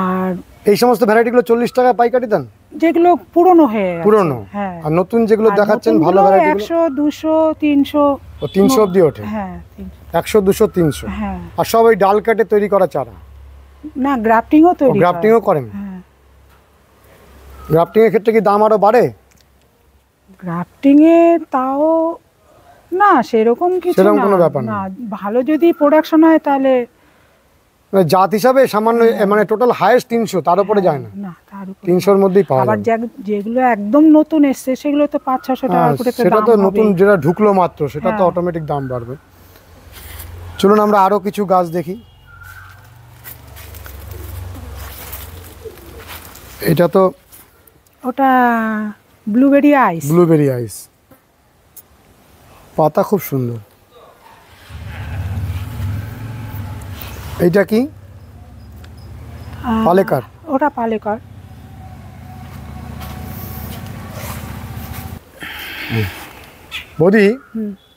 আর এই সমস্ত ভ্যারাইটিগুলো 40 টাকা পাইকারি দেন? যেগুলো পুরনো হয়ে গেছে। পুরনো। হ্যাঁ। আর নতুন যেগুলো দেখাচ্ছেন ভালো ভ্যারাইটি, 100, 200, 300। ও 300 অবধি ওঠে? হ্যাঁ, 100, 200, 300। হ্যাঁ। আর সব ওই ডাল কাটে তৈরি করা চারা? না, গ্রাফটিংও তৈরি হয়। গ্রাফটিংও করেন? হ্যাঁ। গ্রাফটিং এর ক্ষেত্রে কি দাম আরো বাড়ে? গ্রাফটিং এ তাও না, সেরকম কিছু সেরকম না। কোনো ব্যাপার না। না, ভালো যদি প্রোডাকশন হয় তাহলে মানে জাত হিসাবে সামান্য, মানে টোটাল হাইয়েস্ট 300, তার উপরে যায় না? না, তার উপরে 300 এর মধ্যেই পাওয়া আবার যায়। যেগুলো একদম নতুন এসছে সেগুলো তো 500-600 টাকা করে তো সেটা দাম তো হবে। নতুন যেটা ঢুকলো মাত্র, সেটা তো হ্যাঁ। অটোমেটিক দাম বাড়বে। চলুন আমরা আরো কিছু গাছ দেখি। এটা তো ওটা ব্লুবেরি আইস। ব্লুবেরি আইস। পাতা খুব সুন্দর। এইটা কি? পালেকার। ওটা পালেকার। বৌদি,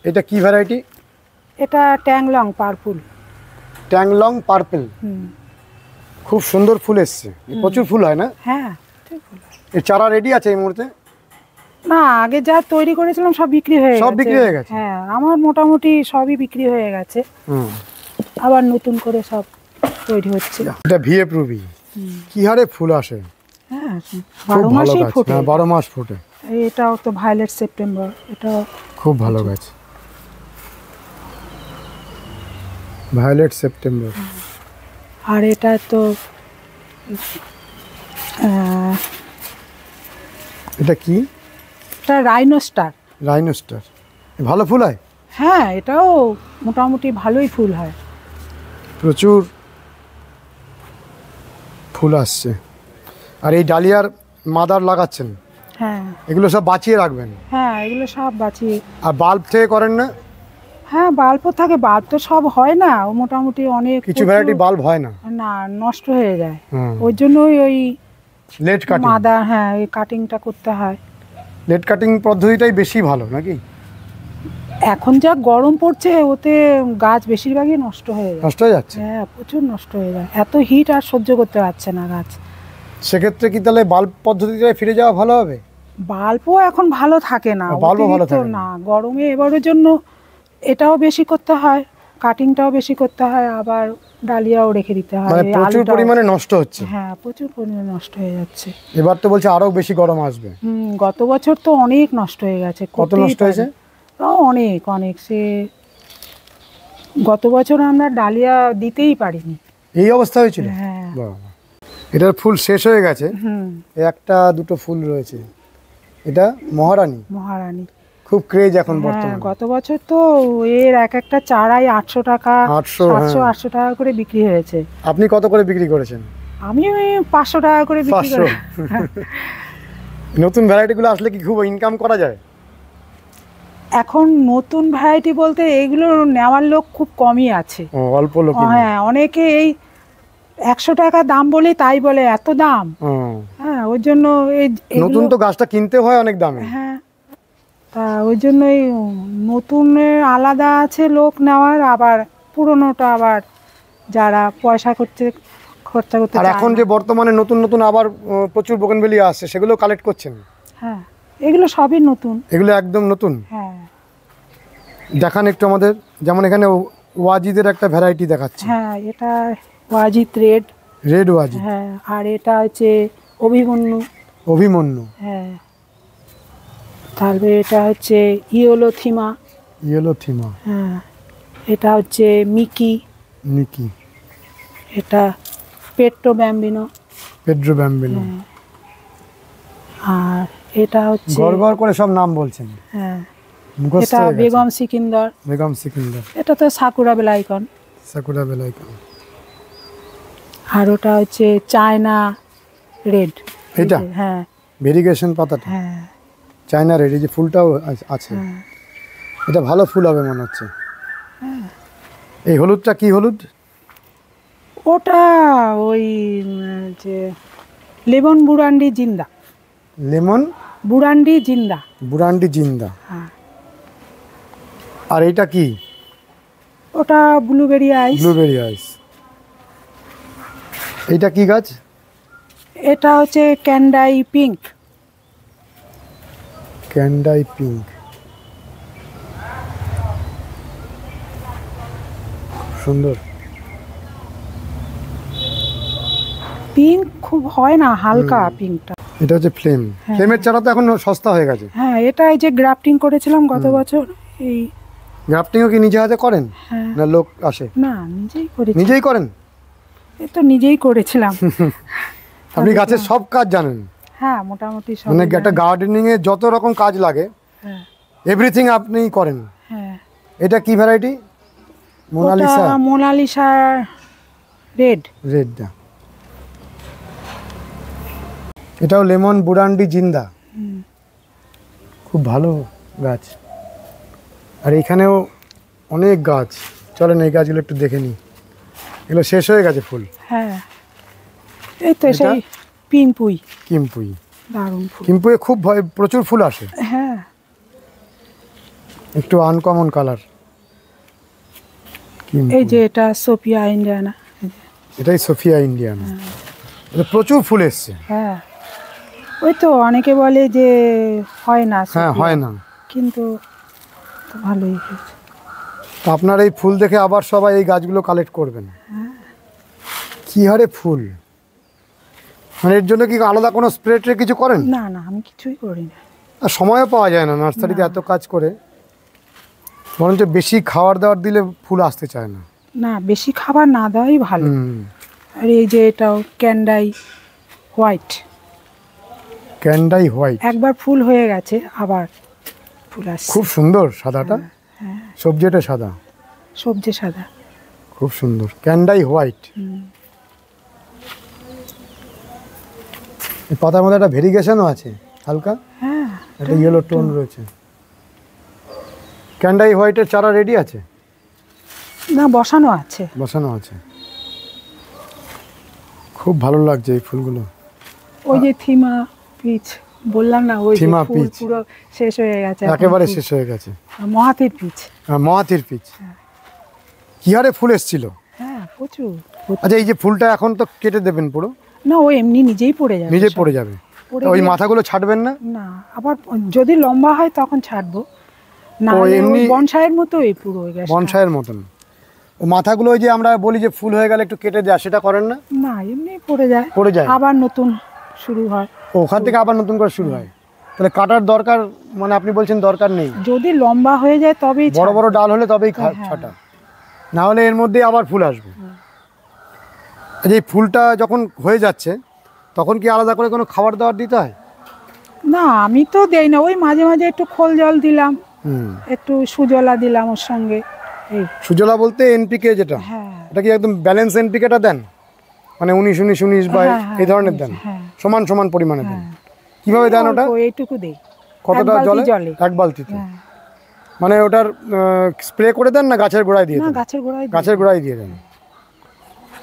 এটা কি ভ্যারাইটি? এটা ট্যাংলং পার্পল। ট্যাংলং পার্পল। খুব সুন্দর ফুল এসছে। প্রচুর ফুল হয় না? হ্যাঁ, ঠিক বলে। এর চারা রেডি আছে এই মুহূর্তে? না, আগে যা তৈরি করেছিলাম সব বিক্রি হয়ে গেছে। সব বিক্রি হয়ে গেছে? হ্যাঁ, আমার মোটামুটি সবই বিক্রি হয়ে গেছে। আবার নতুন করে সব তৈরি হচ্ছে। এটা ভিএফ রুবি। কি হারে ফুল আসে! হ্যাঁ, খুব 12 ভালো মাসই গাছ। ফোটে। হ্যাঁ, 12 মাস ফোটে। এটাও তো ভায়োলেট সেপ্টেম্বর, এটাও খুব ভালো গাছ। Violet September. আর এটা তো এটা কি? এটা রাইনো স্টার। Rhino star. ভালো ফুল হয়? হ্যাঁ, এটাও মোটামুটি ভালোই ফুল হয়। প্রচুর ফুল আসছে। আর এই ডালিয়ার মাদার লাগাচ্ছেন? হ্যাঁ। এগুলো সব বাঁচিয়ে রাখবেন? হ্যাঁ, এগুলো সব বাঁচিয়ে। আর বাল্ব থেকে করেন না? হ্যাঁ, বাল্বও থাকে। বাল্ব তো সব হয় না, ও মোটামুটি অনেক কিছু ভ্যারাইটি বাল্ব হয় না? না, নষ্ট হয়ে যায়। ওই জন্যই ওই লেট কাটিং। মাদা, হ্যাঁ, এই কাটিংটা করতে হয়। লেট কাটিং পদ্ধতিটাই বেশি ভালো নাকি? এখন যা গরম পড়ছে ওতে গাছ বেশিরভাগই নষ্ট হয়ে যায়। নষ্ট হয়ে যাচ্ছে? হ্যাঁ, প্রচুর নষ্ট হয়ে যায়। এত হিট আর সহ্য করতে পারছে না গাছ। সেক্ষেত্রে কি তাহলে বাল্ব পদ্ধতিটাই ফিরে যাওয়া ভালো হবে? বাল্বও এখন ভালো থাকে না। বাল্বও ভালো অতিরিক্ত থাকে না। গরমে এবারের জন্য এটাও বেশি করতে হয়, কাটিংটাও বেশি করতে হয়, আবার ডালিয়াও রেখে দিতে হয়। মানে এই প্রচুর আলুটাও- পরিমাণে নষ্ট হচ্ছে। হ্যাঁ, প্রচুর পরিমাণে নষ্ট হয়ে যাচ্ছে। এবার তো বলছে আরো বেশি গরম আসবে। গত বছর তো অনেক নষ্ট হয়ে গেছে। কত নষ্ট হয়েছে? অনেক অনেক। সে গত বছর আমরা ডালিয়া দিতেই পারিনি। এই অবস্থা হয়েছিল? হ্যাঁ। বাবা, এটার ফুল শেষ হয়ে গেছে। একটা দুটো ফুল রয়েছে। এটা মহারানী। মহারানী খুব ক্রেজ এখন হ্যাঁ, বর্তমানে। গত বছর তো এর এক একটা চারাই 800 টাকা, 800, 800 টাকা করে বিক্রি হয়েছে। আপনি কত করে বিক্রি করেছেন? আমি ওই 500 টাকা করে বিক্রি 500? করি। নতুন ভ্যারাইটিগুলো আসলে কি খুব ইনকাম করা যায়? এখন নতুন ভ্যারাইটি বলতে এগুলো নেওয়ার লোক খুব কমই আছে। অল্প লোক। হ্যাঁ, অনেকে এই 100 টাকা দাম বলে তাই বলে এত দাম। ও, হ্যাঁ, ওই জন্য নতুন তো গাছটা কিনতে হয় অনেক দামে। হ্যাঁ, তা ওই জন্যই নতুনের আলাদা আছে লোক নেওয়ার, আবার পুরনোটা আবার যারা পয়সা খরচা করতে আর চায় এখন না। যে বর্তমানে নতুন নতুন আবার প্রচুর বোগেনভেলিয়া আসছে, সেগুলো কালেক্ট করছেন? হ্যাঁ, এগুলো সবই নতুন। এগুলো একদম নতুন। হ্যাঁ দেখান একটু আমাদের, যেমন এখানে ওয়াজিদের একটা ভ্যারাইটি দেখাচ্ছে, হ্যাঁ, এটা ওয়াজিদ রেড। রেড ওয়াজিদ। হ্যাঁ, আর এটা হচ্ছে অভিমন্যু। অভিমন্যু। হ্যাঁ, তারপরে এটা হচ্ছে ইয়েলো থিমা। ইয়েলো থিমা। হ্যাঁ, এটা হচ্ছে মিকি। নিকি। এটা পেট্রো ব্যাম্বিনো। পেড্রো ব্যাম্বিনো। আর এটা হচ্ছে গড় গড় করে সব নাম বলছেন, হ্যাঁ, মুখস্থ এটা হয়ে গেছে। বেগম সিকিন্দর। বেগম সিকিন্দর। এটা তো সাকুরা বেলাইকন। সাকুরা বেলাইকন। আর ওটা হচ্ছে চায়না রেড। এটা? হ্যাঁ ভেরিগেশন পাতাটা হ্যাঁ চায়না রেড, এই যে ফুলটাও আছে। হ্যাঁ। এটা ভালো ফুল হবে মনে হচ্ছে। এই হলুদটা কি হলুদ? ওটা ওই যে লেমন বুরান্ডি জিন্দা। লেমন বুরান্ডি জিন্দা। বুরান্ডি জিন্দা। হ্যাঁ, আর এটা কি? ওটা ব্লুবেরি আইস। ব্লুবেরি আইস। এইটা কি গাছ? এটা হচ্ছে ক্যান্ডাই পিঙ্ক। ক্যান্ডাই পিঙ্ক। সুন্দর। পিঙ্ক খুব হয় না, হালকা পিঙ্কটা। এটা হচ্ছে ফ্লেম। হ্যাঁ। ফ্লেমের চারা তো এখন সস্তা হয়ে গেছে। হ্যাঁ, এটা এই যে গ্রাফটিং করেছিলাম গত বছর। এই গ্রাফটিংও কি নিজে হাতে করেন হ্যাঁ, না লোক আসে? না নিজেই করেছি। নিজেই করেন? এই তো নিজেই করেছিলাম। আপনি গাছের সব কাজ জানেন? হ্যাঁ, মোটামুটি সব। মানে একটা গার্ডেনিং এ যত রকম কাজ লাগে হ্যাঁ এভরিথিং আপনিই করেন। হ্যাঁ। এটা কি ভ্যারাইটি? মোনালিসা। ওটা মোনালিসা রেড। রেডটা। এটাও লেমন বুরান্ডি জিন্দা। খুব ভালো গাছ। আর এখানেও অনেক গাছ। চলেন এই গাছগুলো একটু দেখে নিই। এগুলো শেষ হয়ে গেছে ফুল। হ্যাঁ, এই তো এটা? সেই পিম্পুই। কিম্পুই। দারুণ ফুল। কিম্পুয়ে খুব প্রচুর ফুল আসে। হ্যাঁ, একটু আনকমন কালার। এই যে এটা সোফিয়া ইন্ডিয়ানা। এটাই সোফিয়া ইন্ডিয়ান। এটা প্রচুর ফুল এসছে। হ্যাঁ, ওই তো অনেকে বলে যে হয় না। হ্যাঁ, সোফিয়া, হয় না। কিন্তু তো ভালোই হয়েছে। তো আপনার এই ফুল দেখে আবার সবাই এই গাছগুলো কালেক্ট করবেন। কি হারে ফুল! মানে এর জন্য কি আলাদা কোনো স্প্রে ট্রে কিছু করেন? না না, আমি কিছুই করি না। আর সময়ও পাওয়া যায় না নার্সারিতে এত কাজ করে। বরঞ্চ বেশি খাবার দাবার দিলে ফুল আসতে চায় না। না, বেশি খাবার না দেওয়াই ভালো। হুম। আর এই যে এটাও ক্যান্ডাই হোয়াইট। ক্যান্ডাই হোয়াইট। একবার ফুল হয়ে গেছে, আবার ফুল আসছে। খুব সুন্দর সাদাটা। হ্যাঁ, সবজিটা সাদা। সবজি সাদা। খুব সুন্দর ক্যান্ডাই হোয়াইট। এই পাতার মধ্যে একটা ভেরিগেশনও আছে হালকা, হ্যাঁ, একটা ইয়েলো টোন রয়েছে। ক্যান্ডাই হোয়াইটের চারা রেডি আছে? না, বসানো আছে। বসানো আছে। খুব ভালো লাগছে এই ফুলগুলো। ওই যে থিমা পিচ বললাম না, ওই যে থিমা ফুল পিচ। পুরো শেষ হয়ে গেছে। এখন একেবারে ফুল। শেষ হয়ে গেছে। মহাতির পিচ। মহাতির পিচ। কি হারে ফুল এসছিল! হ্যাঁ, প্রচুর। আচ্ছা, এই যে ফুলটা এখন তো কেটে দেবেন পুরো? না, ও এমনি নিজেই পড়ে যাবে। নিজে সব। পড়ে যাবে। পড়ে ওই গিয়ে- মাথাগুলো ছাড়বেন না? না, আবার যদি লম্বা হয় তখন ছাড়বো। না ও হলে ওই এমনি- বনসাইয়ের মতো এই পুরো ওই গাছটা। বনসাইয়ের মতন। ও মাথাগুলো ওই যে আমরা বলি যে ফুল হয়ে গেলে একটু কেটে দেয়, সেটা করেন না? না, এমনি পড়ে যায়। পড়ে যায়। আবার নতুন শুরু হয়। ওখান থেকে আবার নতুন করে শুরু হয়। তাহলে কাটার দরকার, মানে আপনি বলছেন দরকার নেই? যদি লম্বা হয়ে যায় তবেই বড় ছাড়বো। বড় ডাল হলে তবেই হ্যাঁ। ছাটা, না হলে এর মধ্যে আবার ফুল আসবে। আচ্ছা, এই ফুলটা যখন হয়ে যাচ্ছে তখন কি আলাদা করে কোনো খাবার দাবার দিতে হয়? না, আমি তো দেই না। ওই মাঝে মাঝে একটু খোল জল দিলাম, হুম। একটু সুজলা দিলাম ওর সঙ্গে। এই সুজলা বলতে এনপিকে যেটা, হ্যাঁ এটা কি একদম ব্যালেন্স এনপিকেটা দেন? মানে 19-19-19 বা হ্যাঁ, হ্যাঁ, এই ধরনের দেন? হ্যাঁ। সমান সমান পরিমাণে দেন? হ্যাঁ। কিভাবে দেন ওটা? অল্প এইটুকু দেই। কতটা এক বালতি জলে? জলে। এক বালতিতে? হ্যাঁ। মানে ওটার স্প্রে করে দেন না গাছের গোড়ায় দিয়ে না, দেন? গাছের গোড়ায় দিই। গাছের গোড়ায় দিয়ে দেন।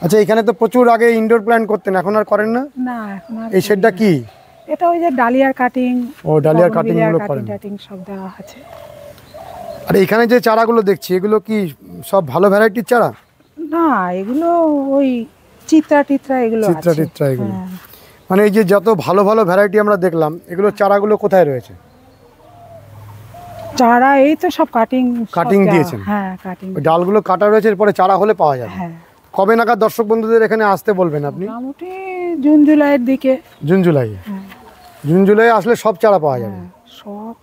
আচ্ছা, এখানে তো প্রচুর আগে ইনডোর প্ল্যান্ট করতেন, এখন আর করেন না? না এখন আর এই শেডটা কি? এটা ওই যে ডালিয়ার কাটিং, ও, ডালিয়ার কাটিং গুলো করেন। কাটিং সব দেওয়া আছে। আর এখানে যে চারাগুলো দেখছি এগুলো কি সব ভালো ভ্যারাইটির চারা? না, এগুলো ওই চিত্রা টিত্রা এগুলো আছে। চিত্রা টিত্রা এগুলো। হ্যাঁ। মানে এই যে যত ভালো ভালো ভ্যারাইটি আমরা দেখলাম, এগুলো চারাগুলো কোথায় রয়েছে? চারা এই তো সব কাটিং কাটিং দিয়েছেন? হ্যাঁ, কাটিং। ওই ডালগুলো কাটা রয়েছে, এরপরে চারা হলে পাওয়া যাবে। হ্যাঁ, কবে নাগাদ দর্শক বন্ধুদের এখানে আসতে বলবেন আপনি? মোটামুটি জুন জুলাইয়ের দিকে। June July? হ্যাঁ। জুন জুলাই আসলে সব চারা পাওয়া যাবে। হ্যাঁ, সব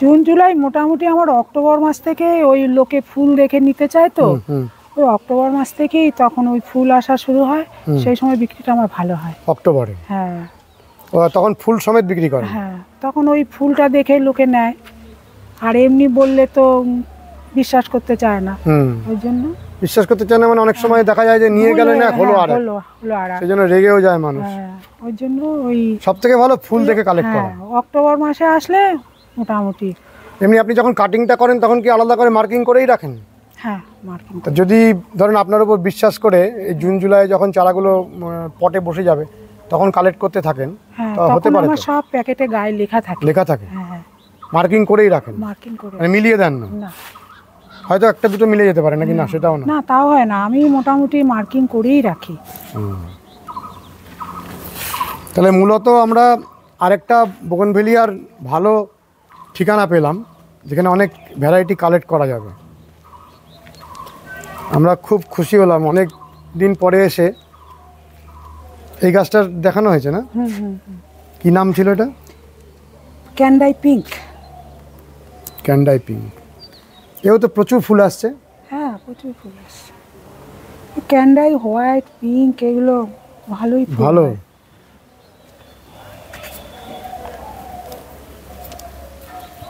জুন জুলাই। মোটামুটি আমার অক্টোবর মাস থেকে ওই লোকে ফুল দেখে নিতে চায় তো, হুম। ওই অক্টোবর মাস থেকেই তখন ওই ফুল আসা শুরু হয়, সেই সময় বিক্রিটা আমার ভালো হয়। অক্টোবরে? হ্যাঁ। ও, তখন ফুল সমেত বিক্রি করে? হ্যাঁ, তখন ওই ফুলটা দেখে লোকে নেয়, আর এমনি বললে তো বিশ্বাস করতে চায় না। ওই জন্য বিশ্বাস করতে চায় না, মানে অনেক সময় দেখা যায় যে নিয়ে গেলে না হলো আর হলো আর সেই জন্য রেগেও যায় মানুষ। হ্যাঁ, ওই জন্য ওই সব থেকে ভালো ফুল দেখে কালেক্ট করা। অক্টোবর মাসে আসলে মোটামুটি। এমনি আপনি যখন কাটিংটা করেন তখন কি আলাদা করে মার্কিং করেই রাখেন? হ্যাঁ, মার্কিং। তো যদি ধরেন আপনার উপর বিশ্বাস করে এই জুন জুলাই যখন চারাগুলো পটে বসে যাবে তখন কালেক্ট করতে থাকেন, হ্যাঁ, তো হতে তখন পারে আমার তো? সব প্যাকেটে গায়ে লেখা থাকে। লেখা থাকে? হ্যাঁ, মার্কিং করেই রাখেন? মার্কিং করে। মানে মিলিয়ে দেন না? না, হয়তো একটা দুটো মিলে যেতে পারে নাকি? না, সেটাও না? না, তাও হয় না, আমি মোটামুটি মার্কিং করেই রাখি। তাহলে মূলত আমরা আরেকটা বোগনভেলিয়ার ভালো ঠিকানা পেলাম যেখানে অনেক ভ্যারাইটি কালেক্ট করা যাবে। আমরা খুব খুশি হলাম অনেক দিন পরে এসে। এই গাছটার দেখানো হয়েছে না? কি নাম ছিল এটা? ক্যান্ডাই পিঙ্ক। ক্যান্ডাই পিঙ্ক। এও তো প্রচুর ফুল আসছে। হ্যাঁ, প্রচুর ফুল আসছে। ক্যান্ডাই, হোয়াইট, পিঙ্ক এগুলো ভালোই ফুল ভালো। হয়।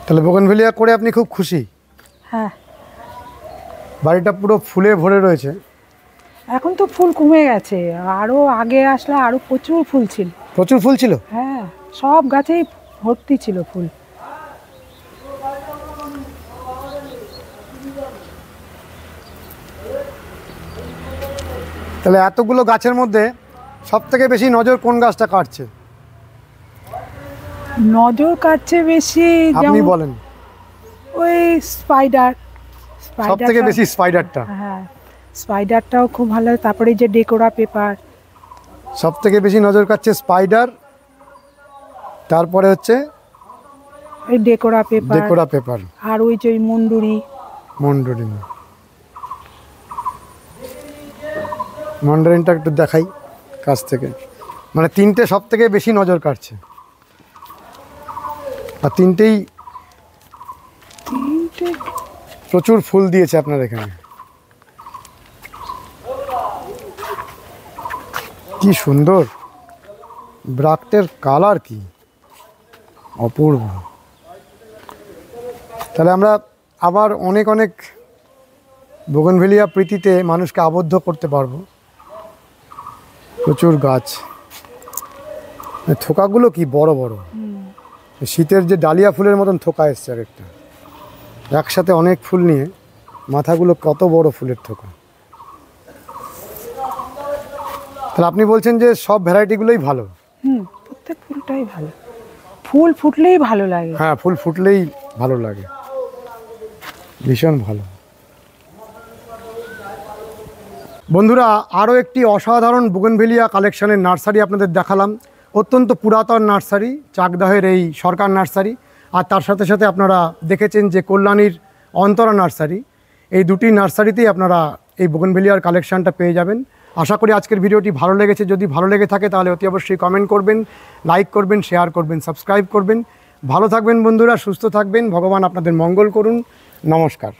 তাহলে বোগনভেলিয়া করে আপনি খুব খুশি? হ্যাঁ। বাড়িটা পুরো ফুলে ভরে রয়েছে। এখন তো ফুল কমে গেছে, আরো আগে আসলে আরো প্রচুর ফুল ছিল। প্রচুর ফুল ছিল? হ্যাঁ, সব গাছেই ভর্তি ছিল ফুল। তাহলে এতগুলো গাছের মধ্যে সব থেকে বেশি নজর কোন গাছটা কাটছে? নজর কাটছে বেশি আপনি যেমন বলেন। ওই স্পাইডার। সব থেকে বেশি স্পাইডারটা? হ্যাঁ, স্পাইডারটাও খুব ভালো। তারপরে যে ডেকোরা পেপার। সব থেকে বেশি নজর কাটছে স্পাইডার, তারপরে হচ্ছে ওই ডেকোরা পেপার। ডেকোরা পেপার। আর ওই যে মন্ডুরি। মন্ডারিনটা একটু দেখাই কাছ থেকে। মানে তিনটে সব থেকে বেশি নজর কাটছে, আর তিনটেই প্রচুর ফুল দিয়েছে আপনার এখানে। কি সুন্দর ব্রাক্টের কালার, কি অপূর্ব। তাহলে আমরা আবার অনেক অনেক বোগনভেলিয়া প্রীতিতে মানুষকে আবদ্ধ করতে পারবো। প্রচুর গাছ, থোকাগুলো কি বড় বড়। শীতের যে ডালিয়া ফুলের মতন থোকা এসছে আর একটা, একসাথে অনেক ফুল নিয়ে মাথাগুলো কত বড় ফুলের থোকা। তাহলে আপনি বলছেন যে সব ভ্যারাইটিগুলোই ভালো? প্রত্যেক ফুলটাই ভালো। ফুল ফুটলেই ভালো লাগে। হ্যাঁ, ফুল ফুটলেই ভালো লাগে, ভীষণ ভালো। বন্ধুরা, আরও একটি অসাধারণ বোগনভেলিয়া কালেকশনের নার্সারি আপনাদের দেখালাম। অত্যন্ত পুরাতন নার্সারি, চাকদাহের এই সরকার নার্সারি। আর তার সাথে সাথে আপনারা দেখেছেন যে কল্যাণীর অন্তরা নার্সারি। এই দুটি নার্সারিতেই আপনারা এই বোগনভেলিয়ার কালেকশানটা পেয়ে যাবেন। আশা করি আজকের ভিডিওটি ভালো লেগেছে। যদি ভালো লেগে থাকে তাহলে অতি অবশ্যই কমেন্ট করবেন, লাইক করবেন, শেয়ার করবেন, সাবস্ক্রাইব করবেন। ভালো থাকবেন বন্ধুরা, সুস্থ থাকবেন, ভগবান আপনাদের মঙ্গল করুন। নমস্কার।